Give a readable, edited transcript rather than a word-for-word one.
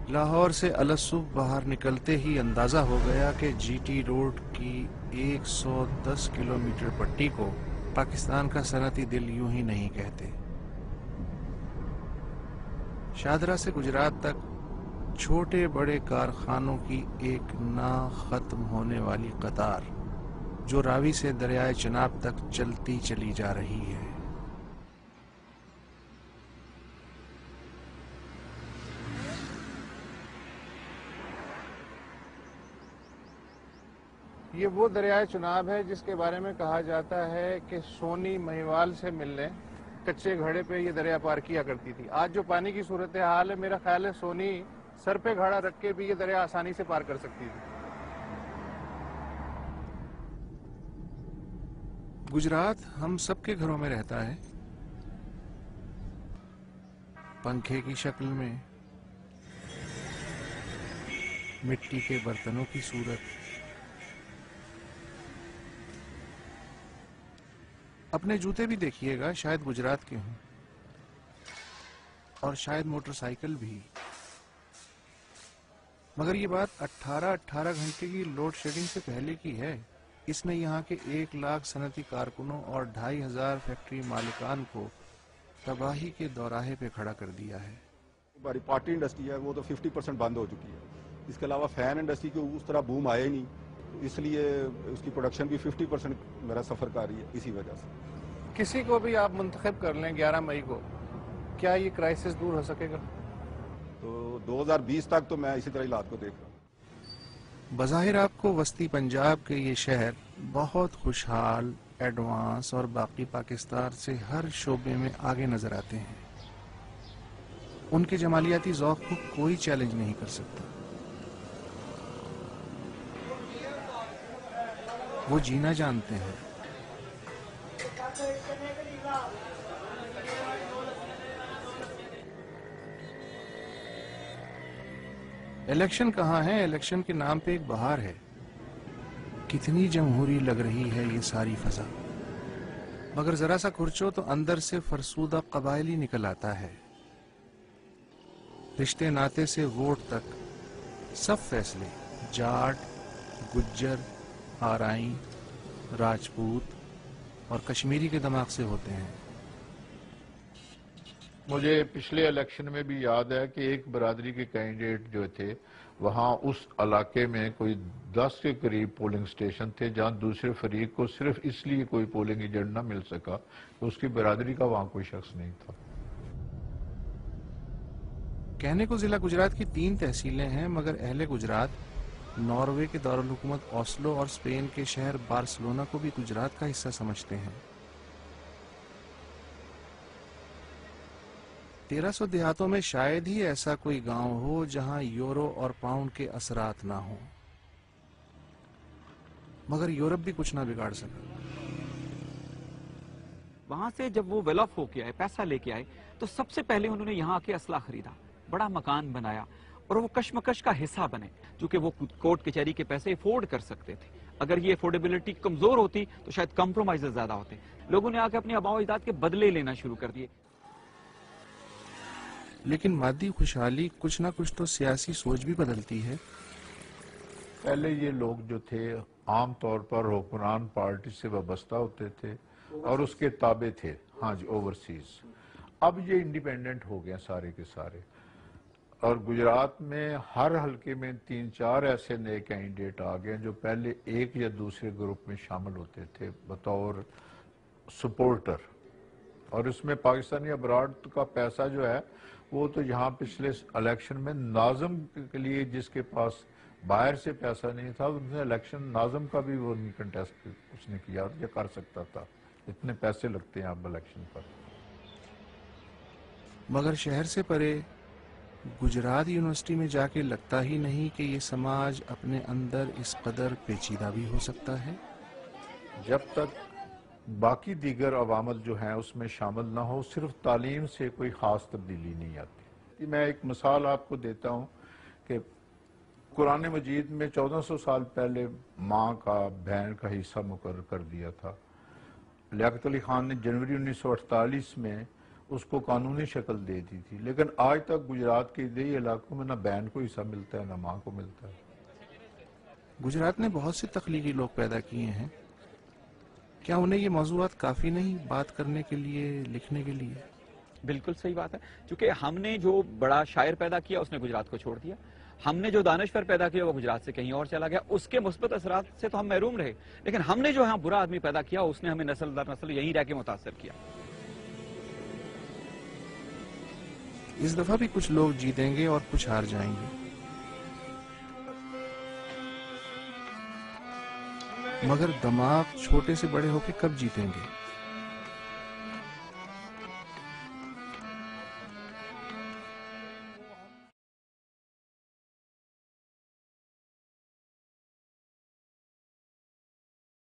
لاہور سے الصبح باہر نکلتے ہی اندازہ ہو گیا کہ جی ٹی روڈ کی 110 کلومیٹر پٹی کو پاکستان کا صنعتی دل یوں ہی نہیں کہتے۔ شاہدرہ سے گجرات تک چھوٹے بڑے کارخانوں کی ایک نہ ختم ہونے والی قطار جو راوی سے دریائے چناب تک چلتی چلی جا رہی ہے۔ یہ وہ دریائے چناب ہے جس کے بارے میں کہا جاتا ہے کہ سونی مہیوال سے ملنے کچے گھڑے پہ یہ دریا پار کیا کرتی تھی۔ آج جو پانی کی صورتحال ہے، میرا خیال ہے سونی سر پہ گھڑا رکھ کے بھی یہ دریا آسانی سے پار کر سکتی تھی۔ گجرات ہم سب کے گھروں میں رہتا ہے، پنکھے کی شکل میں، مٹی کے برتنوں کی صورت۔ اپنے جوتے بھی دیکھیے گا، شاید گجرات کے ہوں، اور شاید موٹر سائیکل بھی، مگر یہ بات 18 گھنٹے کی لوڈ شیڈنگ سے پہلے کی ہے۔ اس نے یہاں کے 1 لاکھ صنعتی کارکنوں اور 2500 فیکٹری مالکان کو تباہی کے دوراہے پہ کھڑا کر دیا ہے۔ ہماری پارٹی انڈسٹری ہے وہ تو 50% بند ہو چکی ہے۔ اس کے علاوہ فین انڈسٹری کو اس طرح بوم آئے نہیں، اس لیے اس کی پروڈکشن بھی 50% میرا سفر کر رہی ہے اسی وجہ سے۔ کسی کو بھی آپ منتخب کر لیں 11 مئی کو، کیا یہ کرائسس دور ہو سکے گا؟ تو 2020 تک تو میں اسی طرح حالات کو دیکھ رہا ہوں۔ بظاہر آپ کو وسطی پنجاب کے یہ شہر بہت خوشحال، ایڈوانس اور باقی پاکستان سے ہر شعبے میں آگے نظر آتے ہیں۔ ان کے جمالیاتی ذوق کو کوئی چیلنج نہیں کر سکتا۔ وہ جینا جانتے ہیں۔ الیکشن کہاں ہے؟ الیکشن کے نام پہ ایک بہار ہے۔ کتنی جمہوری لگ رہی ہے یہ ساری فضا، مگر ذرا سا کھرچو تو اندر سے فرسودہ قبائل ہی نکل آتا ہے۔ رشتے ناتے سے ووٹ تک سب فیصلے جاٹ، گجر، آرائیں، راجپوت اور کشمیری کے دماغ سے ہوتے ہیں۔ مجھے پچھلے الیکشن میں بھی یاد ہے کہ ایک برادری کے کینڈیڈیٹ جو تھے وہاں اس علاقے میں کوئی 10 کے قریب پولنگ سٹیشن تھے جہاں دوسرے فریق کو صرف اس لیے کوئی پولنگ ایجنٹ نہ مل سکا کہ اس کی برادری کا وہاں کوئی شخص نہیں تھا۔ کہنے کو ضلع گجرات کی 3 تحصیلیں ہیں، مگر اہل گجرات ناروے کے دارالحکومت اوسلو اور اسپین کے شہر بارسلونا کو بھی گجرات کا حصہ سمجھتے ہیں۔ 1300 دیہاتوں میں شاید ہی ایسا کوئی گاؤں ہو جہاں یورو اور پاؤنڈ کے اثرات نہ ہوں، مگر یورپ بھی کچھ نہ بگاڑ سکا۔ وہاں سے جب وہ ویل آف ہو کے آئے، پیسہ لے کے آئے، تو سب سے پہلے انہوں نے یہاں کے اسلحہ خریدا، بڑا مکان بنایا، اور وہ کشمکش کا حصہ بنے، چونکہ وہ کورٹ کچہری کے پیسے افورڈ کر سکتے تھے۔ اگر یہ افورڈیبلٹی کمزور ہوتی تو شاید کمپرومائز زیادہ ہوتے۔ لوگوں نے آ کے اپنے آباء و اجداد کے بدلے لینا شروع کر دیے۔ لیکن مادی خوشحالی کچھ نہ کچھ تو سیاسی سوچ بھی بدلتی ہے۔ پہلے یہ لوگ جو تھے عام طور پر حکمران پارٹی سے وابستہ ہوتے تھے اور اس کے تابع تھے، ہاں جی، اوورسیز۔ اب یہ انڈیپینڈنٹ ہو گئے سارے کے سارے، اور گجرات میں ہر حلقے میں 3-4 ایسے نئے کینڈیڈیٹ آ گئے جو پہلے ایک یا دوسرے گروپ میں شامل ہوتے تھے بطور سپورٹر، اور اس میں پاکستانی ابراڈ کا پیسہ جو ہے وہ تو یہاں پچھلے الیکشن میں ناظم کے لیے جس کے پاس باہر سے پیسہ نہیں تھا، ان سے الیکشن ناظم کا بھی وہ نہیں کنٹیسٹ اس نے کیا یا کر سکتا تھا، اتنے پیسے لگتے ہیں اب الیکشن پر۔ مگر شہر سے پرے گجرات یونیورسٹی میں جا کے لگتا ہی نہیں کہ یہ سماج اپنے اندر اس قدر پیچیدہ بھی ہو سکتا ہے۔ جب تک باقی دیگر عوامل جو ہیں اس میں شامل نہ ہو، صرف تعلیم سے کوئی خاص تبدیلی نہیں آتی۔ میں ایک مثال آپ کو دیتا ہوں کہ قرآن مجید میں 1400 سال پہلے ماں کا بہن کا حصہ مقرر کر دیا تھا۔ لیاقت علی خان نے جنوری 1948 میں اس کو قانونی شکل دے دی تھی، لیکن آج تک گجرات کے دیہی علاقوں میں نہ بہن کو حصہ ملتا ہے نہ ماں کو ملتا ہے۔ گجرات نے بہت سے تخلیقی لوگ پیدا کیے ہیں، کیا انہیں یہ موضوعات کافی نہیں بات کرنے کے لیے، لکھنے کے لیے؟ بالکل صحیح بات ہے، چونکہ ہم نے جو بڑا شاعر پیدا کیا اس نے گجرات کو چھوڑ دیا، ہم نے جو دانشور پیدا کیا وہ گجرات سے کہیں اور چلا گیا، اس کے مثبت اثرات سے تو ہم محروم رہے، لیکن ہم نے جو یہاں برا آدمی پیدا کیا اس نے ہمیں نسل در نسل یہیں رہ کے متاثر کیا۔ اس دفعہ بھی کچھ لوگ جیتیں گے اور کچھ ہار جائیں گے، مگر دماغ چھوٹے سے بڑے ہو کے کب جیتیں گے؟